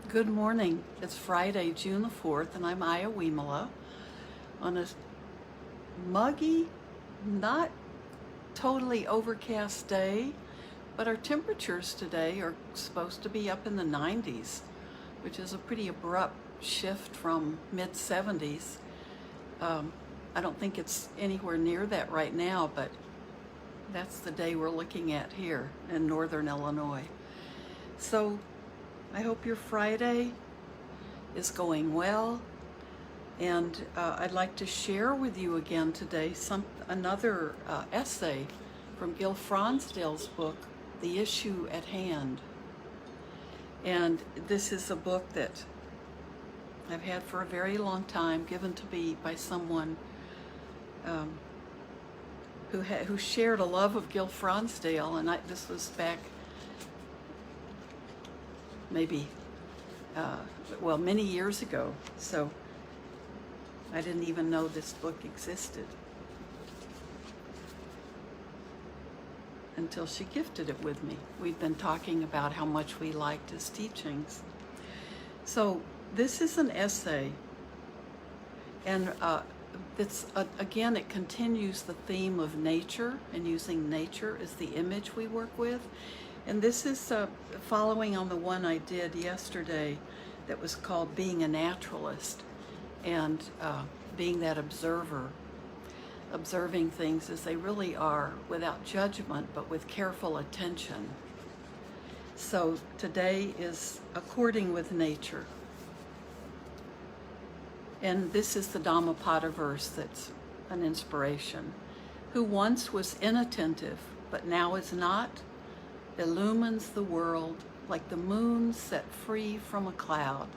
Good morning. It's Friday, June the 4th, and I'm Ayya Vimala on a muggy, not totally overcast day, but our temperatures today are supposed to be up in the 90s, which is a pretty abrupt shift from mid-70s. I don't think it's anywhere near that right now, but that's the day we're looking at here in northern Illinois. So I hope your Friday is going well, and I'd like to share with you again today another essay from Gil Fronsdale's book, The Issue at Hand. And this is a book that I've had for a very long time, given to me by someone who shared a love of Gil Fronsdale, and this was back maybe, many years ago, so I didn't even know this book existed until she gifted it with me. We'd been talking about how much we liked his teachings. So this is an essay, and again, it continues the theme of nature and using nature as the image we work with. And this is following on the one I did yesterday that was called Being a Naturalist, and being that observer, observing things as they really are without judgment but with careful attention. So today is According with Nature. And this is the Dhammapada verse that's an inspiration. Who once was inattentive but now is not, illumines the world like the moon set free from a cloud.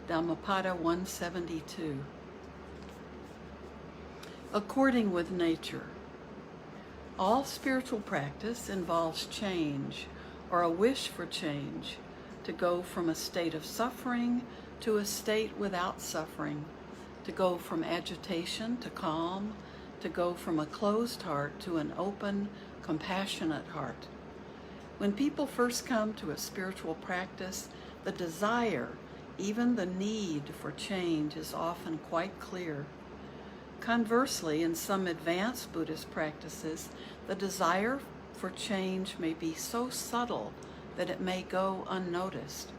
Dhammapada 172. According with nature. All spiritual practice involves change or a wish for change, to go from a state of suffering to a state without suffering, to go from agitation to calm, to go from a closed heart to an open, compassionate heart. When people first come to a spiritual practice, the desire, even the need for change is often quite clear. Conversely, in some advanced Buddhist practices, the desire for change may be so subtle that it may go unnoticed.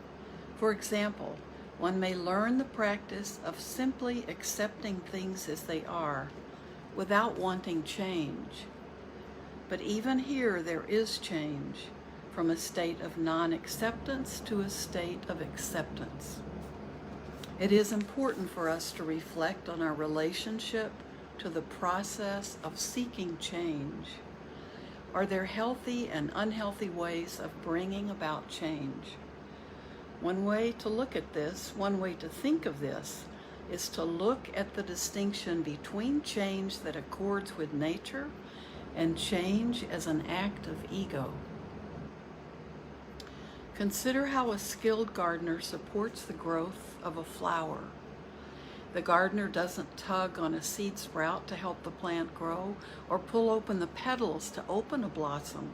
For example, one may learn the practice of simply accepting things as they are, without wanting change. But even here there is change, from a state of non-acceptance to a state of acceptance. It is important for us to reflect on our relationship to the process of seeking change. Are there healthy and unhealthy ways of bringing about change? One way to look at this, one way to think of this, is to look at the distinction between change that accords with nature and change as an act of ego. Consider how a skilled gardener supports the growth of a flower. The gardener doesn't tug on a seed sprout to help the plant grow or pull open the petals to open a blossom.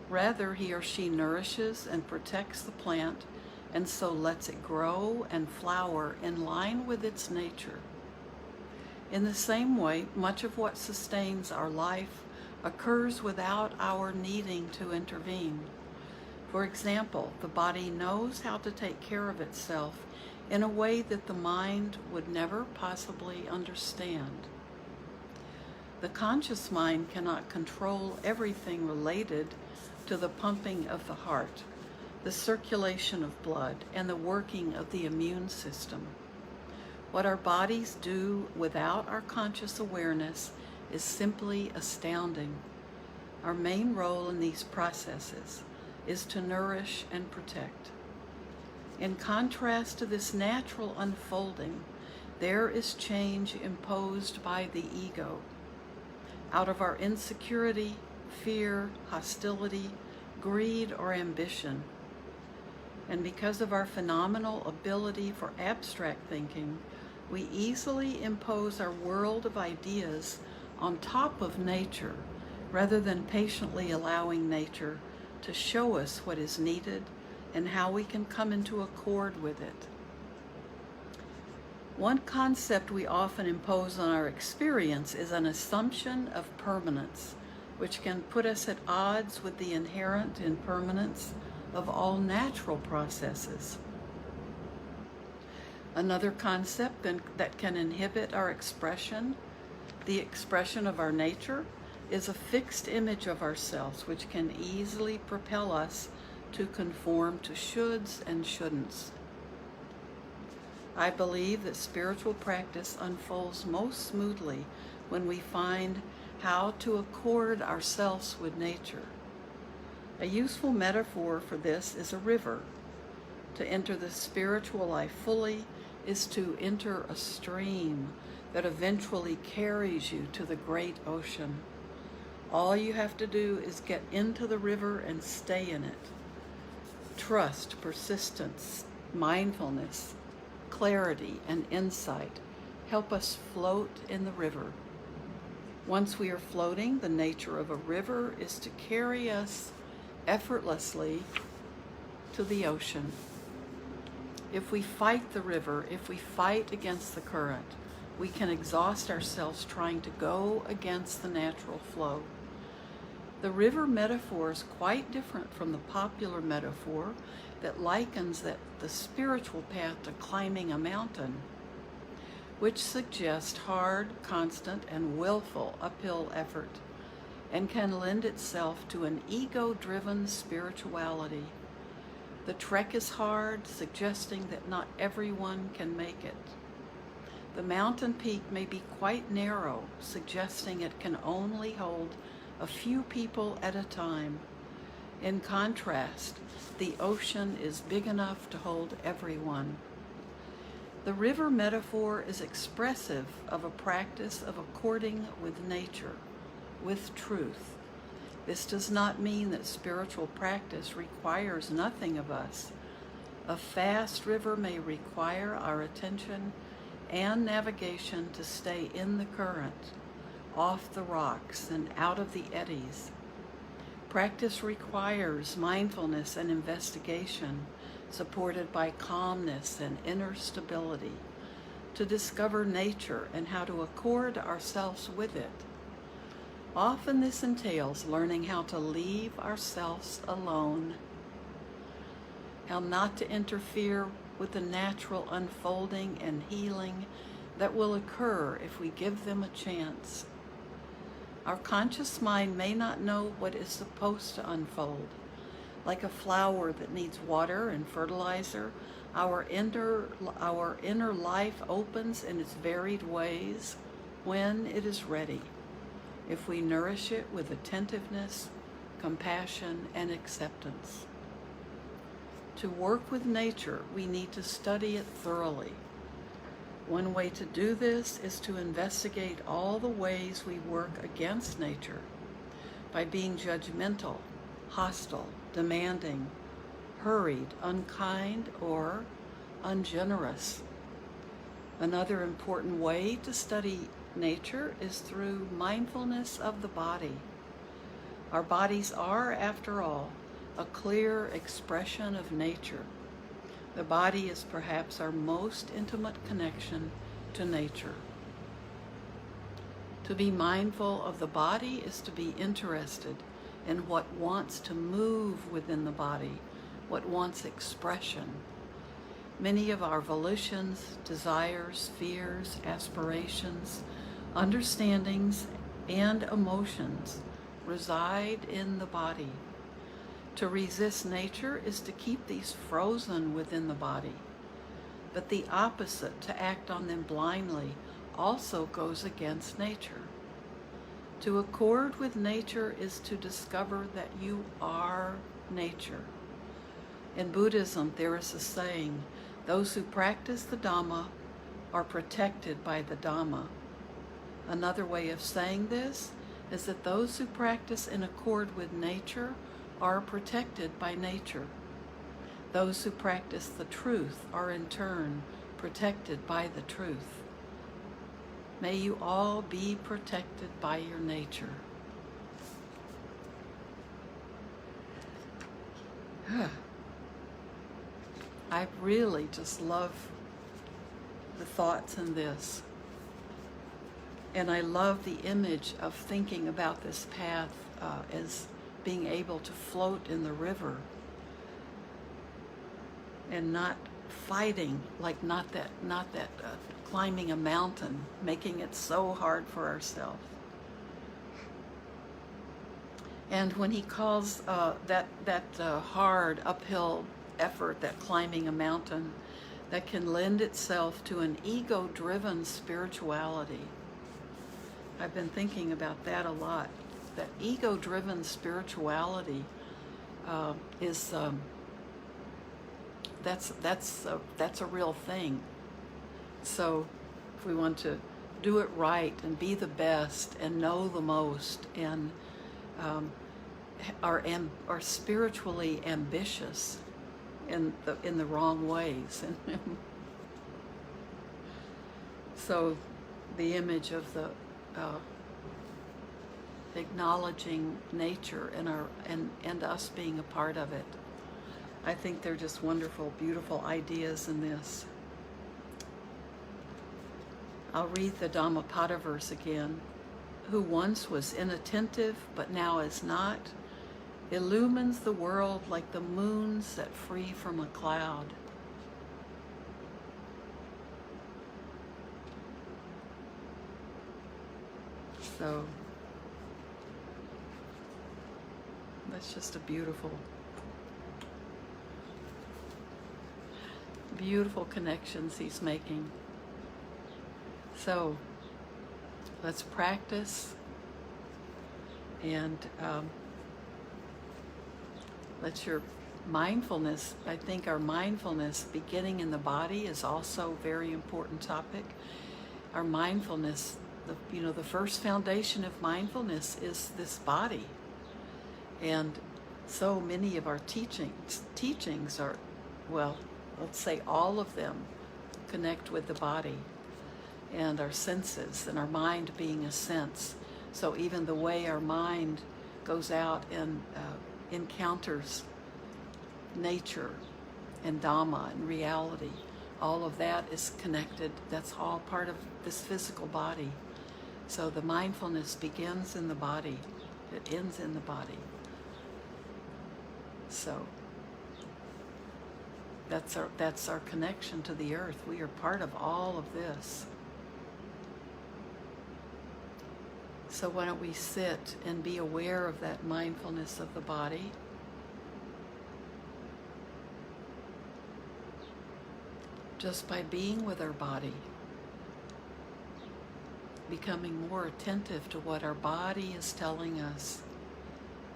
Rather, he or she nourishes and protects the plant, and so lets it grow and flower in line with its nature. In the same way, much of what sustains our life occurs without our needing to intervene. For example, the body knows how to take care of itself in a way that the mind would never possibly understand. The conscious mind cannot control everything related to the pumping of the heart, the circulation of blood, and the working of the immune system. What our bodies do without our conscious awareness is simply astounding. Our main role in these processes is to nourish and protect. In contrast to this natural unfolding, there is change imposed by the ego. Out of our insecurity, fear, hostility, greed, or ambition, and because of our phenomenal ability for abstract thinking, we easily impose our world of ideas on top of nature, rather than patiently allowing nature to show us what is needed and how we can come into accord with it. One concept we often impose on our experience is an assumption of permanence, which can put us at odds with the inherent impermanence of all natural processes. Another concept that can inhibit our expression, the expression of our nature, is a fixed image of ourselves, which can easily propel us to conform to shoulds and shouldn'ts. I believe that spiritual practice unfolds most smoothly when we find how to accord ourselves with nature. A useful metaphor for this is a river. To enter the spiritual life fully is to enter a stream that eventually carries you to the great ocean. All you have to do is get into the river and stay in it. Trust, persistence, mindfulness, clarity, and insight help us float in the river. Once we are floating, the nature of a river is to carry us effortlessly to the ocean. If we fight the river, if we fight against the current, we can exhaust ourselves trying to go against the natural flow. The river metaphor is quite different from the popular metaphor that likens the spiritual path to climbing a mountain, which suggests hard, constant, and willful uphill effort, and can lend itself to an ego-driven spirituality. The trek is hard, suggesting that not everyone can make it. The mountain peak may be quite narrow, suggesting it can only hold a few people at a time. In contrast, the ocean is big enough to hold everyone. The river metaphor is expressive of a practice of according with nature, with truth. This does not mean that spiritual practice requires nothing of us. A fast river may require our attention and navigation to stay in the current, off the rocks and out of the eddies. Practice requires mindfulness and investigation, supported by calmness and inner stability, to discover nature and how to accord ourselves with it. Often this entails learning how to leave ourselves alone, how not to interfere with the natural unfolding and healing that will occur if we give them a chance. Our conscious mind may not know what is supposed to unfold. Like a flower that needs water and fertilizer, our inner life opens in its varied ways when it is ready, if we nourish it with attentiveness, compassion, and acceptance. To work with nature, we need to study it thoroughly. One way to do this is to investigate all the ways we work against nature by being judgmental, hostile, demanding, hurried, unkind, or ungenerous. Another important way to study nature is through mindfulness of the body. Our bodies are, after all, a clear expression of nature. The body is perhaps our most intimate connection to nature. To be mindful of the body is to be interested in what wants to move within the body, what wants expression. Many of our volitions, desires, fears, aspirations, understandings, and emotions reside in the body. To resist nature is to keep these frozen within the body. But the opposite, to act on them blindly, also goes against nature. To accord with nature is to discover that you are nature. In Buddhism, there is a saying, those who practice the Dhamma are protected by the Dhamma. Another way of saying this is that those who practice in accord with nature are protected by nature. Those who practice the truth are in turn protected by the truth. May you all be protected by your nature. I really just love the thoughts in this. And I love the image of thinking about this path as being able to float in the river and not fighting, like not that climbing a mountain, making it so hard for ourselves. And when he calls that hard uphill effort, that climbing a mountain, that can lend itself to an ego-driven spirituality. I've been thinking about that a lot. That ego-driven spirituality is that's a real thing. So if we want to do it right and be the best and know the most and are spiritually ambitious in the wrong ways, so the image of the acknowledging nature and us being a part of it. I think they're just wonderful, beautiful ideas in this. I'll read the Dhammapada verse again. Who once was inattentive but now is not, illumines the world like the moon set free from a cloud. So that's just a beautiful connections he's making. So let's practice and let your mindfulness, I think our mindfulness beginning in the body is also a very important topic. Our mindfulness, the first foundation of mindfulness is this body. And so many of our teachings are, well, let's say all of them connect with the body and our senses, and our mind being a sense. So even the way our mind goes out and encounters nature and Dhamma and reality, all of that is connected. That's all part of this physical body. So the mindfulness begins in the body. It ends in the body. So that's our connection to the earth. We are part of all of this. So why don't we sit and be aware of that mindfulness of the body. Just by being with our body. Becoming more attentive to what our body is telling us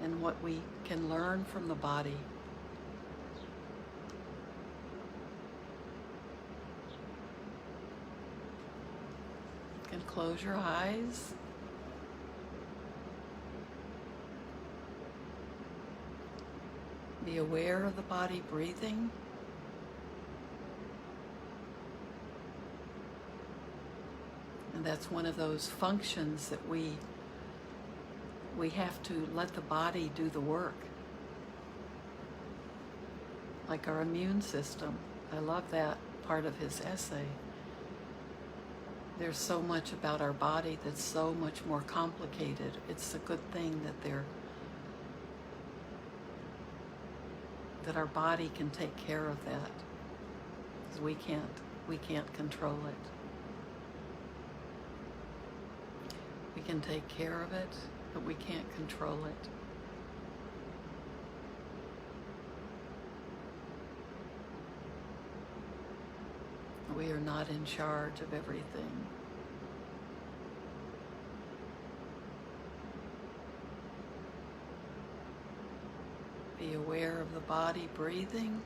and what we can learn from the body. You can close your eyes. Be aware of the body breathing. And that's one of those functions that we have to let the body do the work. Like our immune system. I love that part of his essay. There's so much about our body that's so much more complicated. It's a good thing that our body can take care of that. Because we can't control it. We can take care of it, but we can't control it. We are not in charge of everything. Be aware of the body breathing.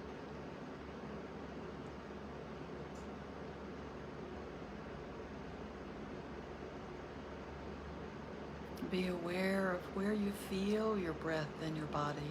Be aware of where you feel your breath in your body.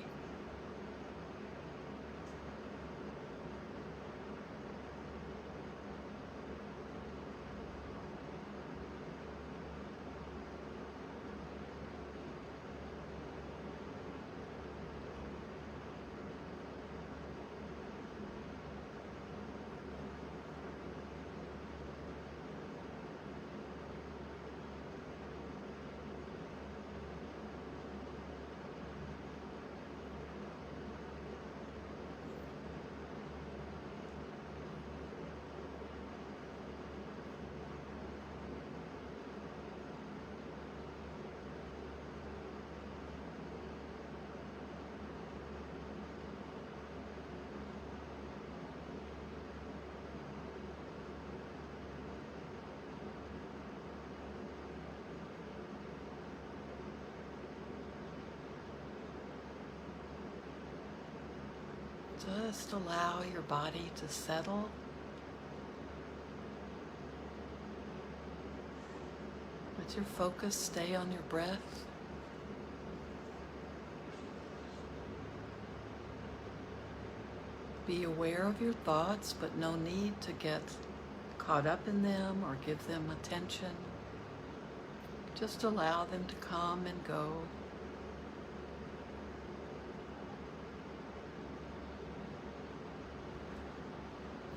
Just allow your body to settle. Let your focus stay on your breath. Be aware of your thoughts, but no need to get caught up in them or give them attention. Just allow them to come and go.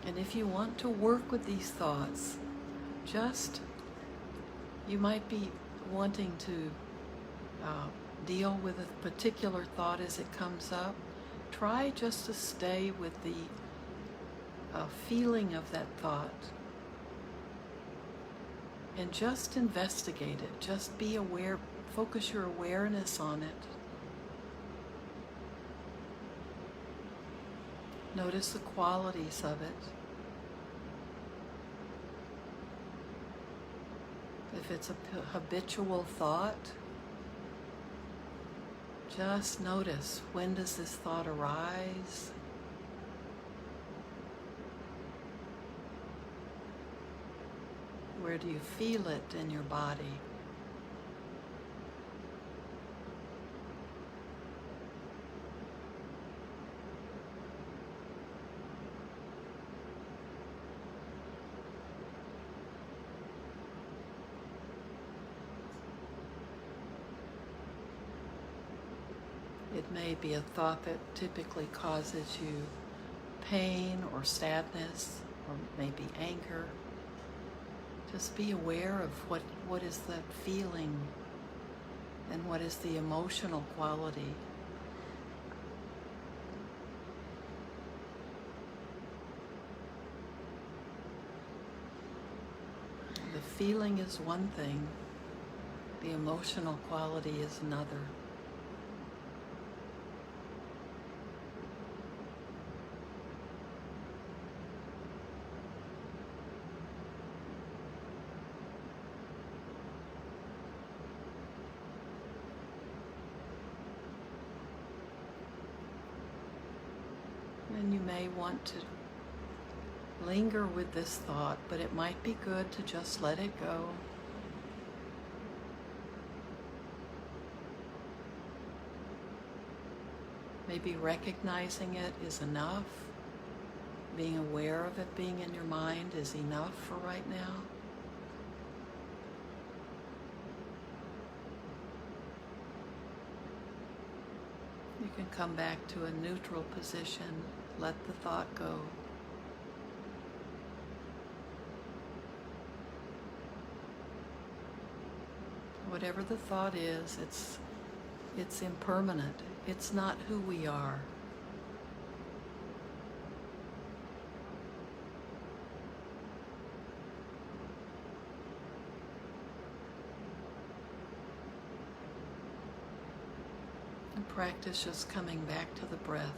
And if you want to work with these thoughts, you might be wanting to deal with a particular thought as it comes up. Try just to stay with the feeling of that thought and just investigate it. Just be aware, focus your awareness on it. Notice the qualities of it. If it's a habitual thought, just notice, when does this thought arise? Where do you feel it in your body? It may be a thought that typically causes you pain or sadness or maybe anger. Just be aware of what is that feeling and what is the emotional quality. The feeling is one thing, the emotional quality is another. And you may want to linger with this thought, but it might be good to just let it go. Maybe recognizing it is enough. Being aware of it being in your mind is enough for right now. You can come back to a neutral position. Let the thought go. Whatever the thought is, it's impermanent. It's not who we are. And practice just coming back to the breath.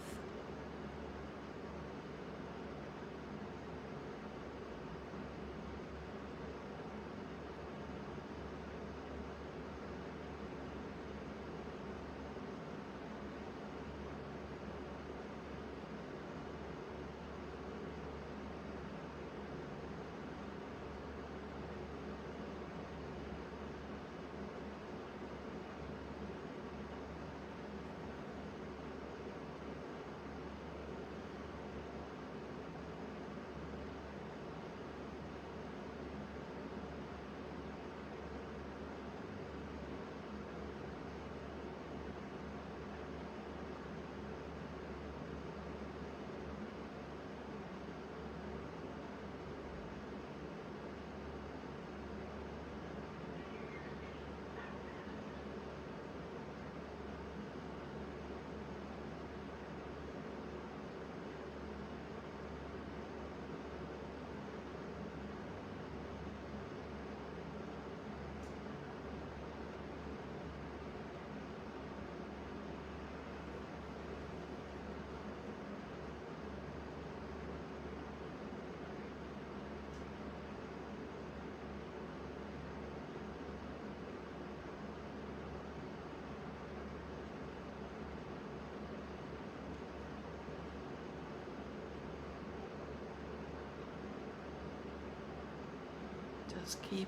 Just keep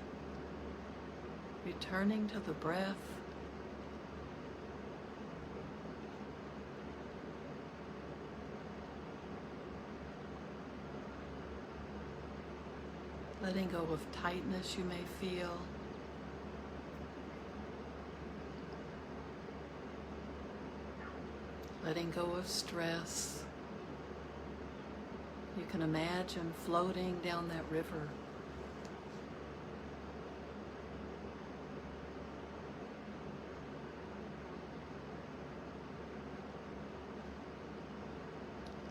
returning to the breath. Letting go of tightness you may feel. Letting go of stress. You can imagine floating down that river.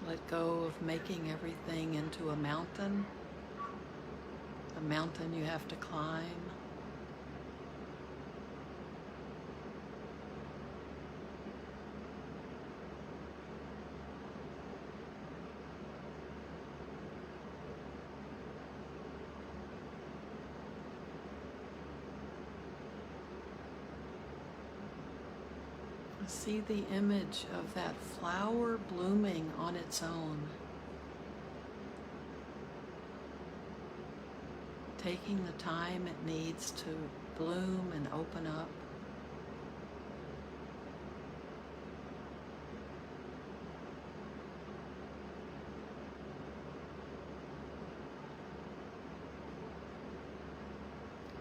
Let go of making everything into a mountain you have to climb. See the image of that flower blooming on its own, taking the time it needs to bloom and open up.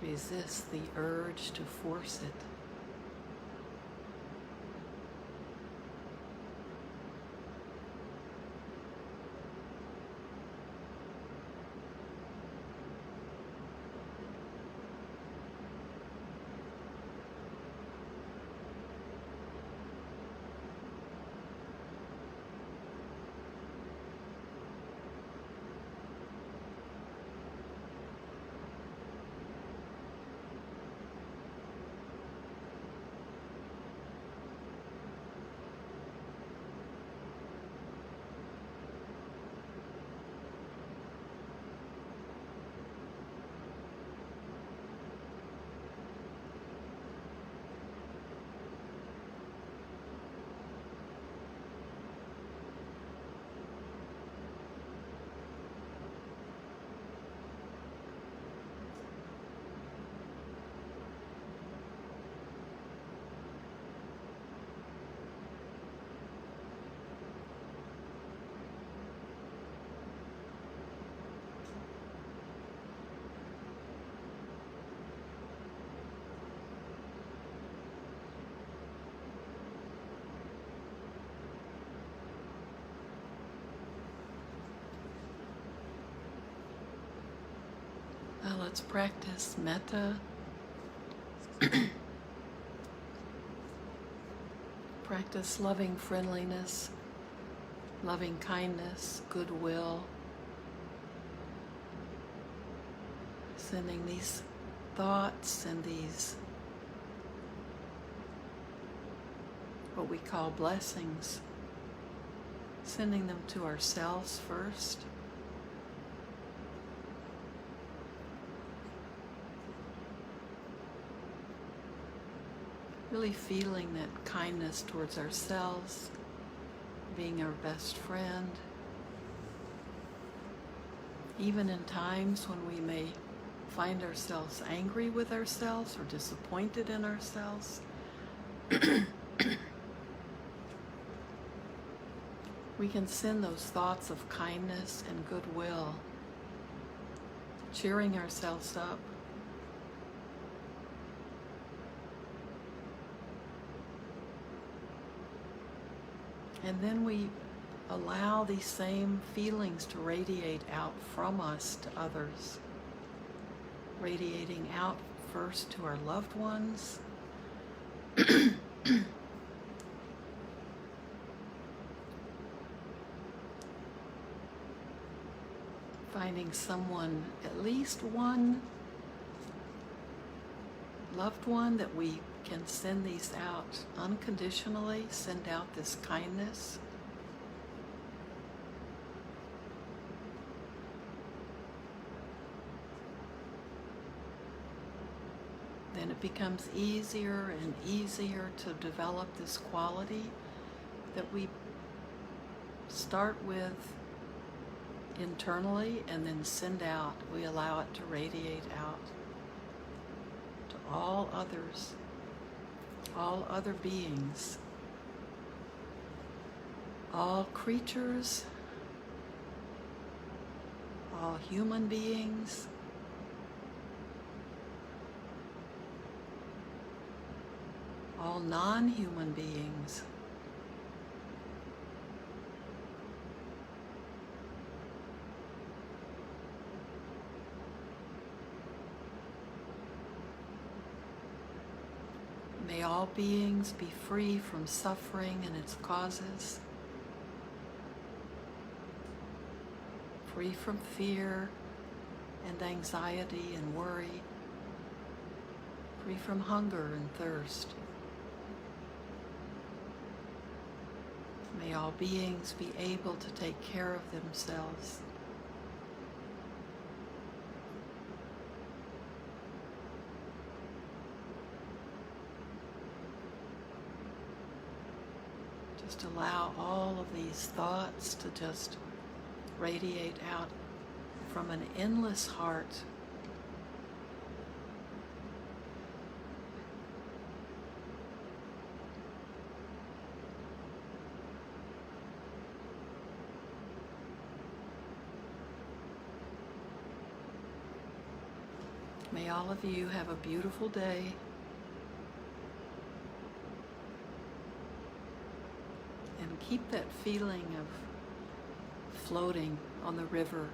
Resist the urge to force it. Now let's practice metta. Practice loving friendliness, loving kindness, goodwill. Sending these thoughts and these, what we call blessings, sending them to ourselves first. Really feeling that kindness towards ourselves, being our best friend. Even in times when we may find ourselves angry with ourselves or disappointed in ourselves, we can send those thoughts of kindness and goodwill, cheering ourselves up. And then we allow these same feelings to radiate out from us to others, radiating out first to our loved ones, finding someone, at least one loved one that we can send these out unconditionally, send out this kindness. Then it becomes easier and easier to develop this quality that we start with internally and then send out. We allow it to radiate out to all others, all other beings, all creatures, all human beings, all non-human beings. May all beings be free from suffering and its causes, free from fear and anxiety and worry, free from hunger and thirst. May all beings be able to take care of themselves. Just allow all of these thoughts to just radiate out from an endless heart. May all of you have a beautiful day. And keep that feeling of floating on the river.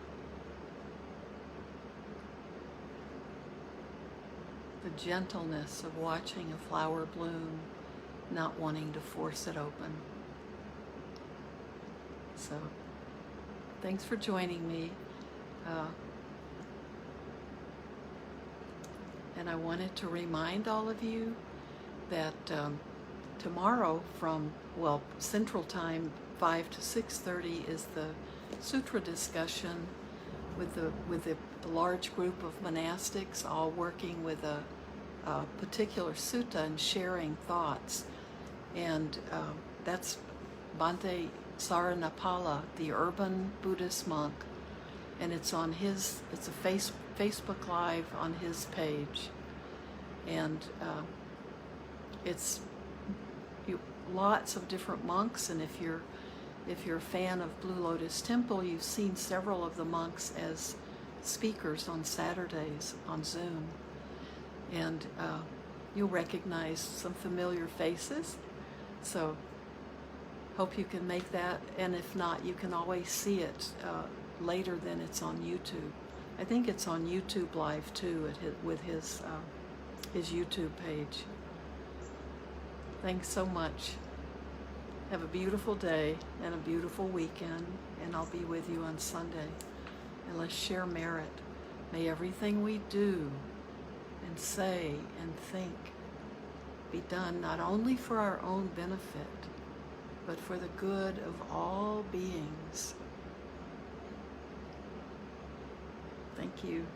The gentleness of watching a flower bloom, not wanting to force it open. So, thanks for joining me. And I wanted to remind all of you that tomorrow from, Central Time, 5 to 6:30 is the sutra discussion with a large group of monastics, all working with a particular sutta and sharing thoughts. And that's Bhante Saranapala, the urban Buddhist monk, and it's a Facebook Live on his page, and it's lots of different monks. And if you're a fan of Blue Lotus Temple, you've seen several of the monks as speakers on Saturdays on Zoom, and you'll recognize some familiar faces. So hope you can make that, and if not, you can always see it later. Then it's on YouTube. I think it's on YouTube Live too, with his YouTube page. Thanks so much. Have a beautiful day and a beautiful weekend, and I'll be with you on Sunday. And let's share merit. May everything we do and say and think be done not only for our own benefit, but for the good of all beings. Thank you.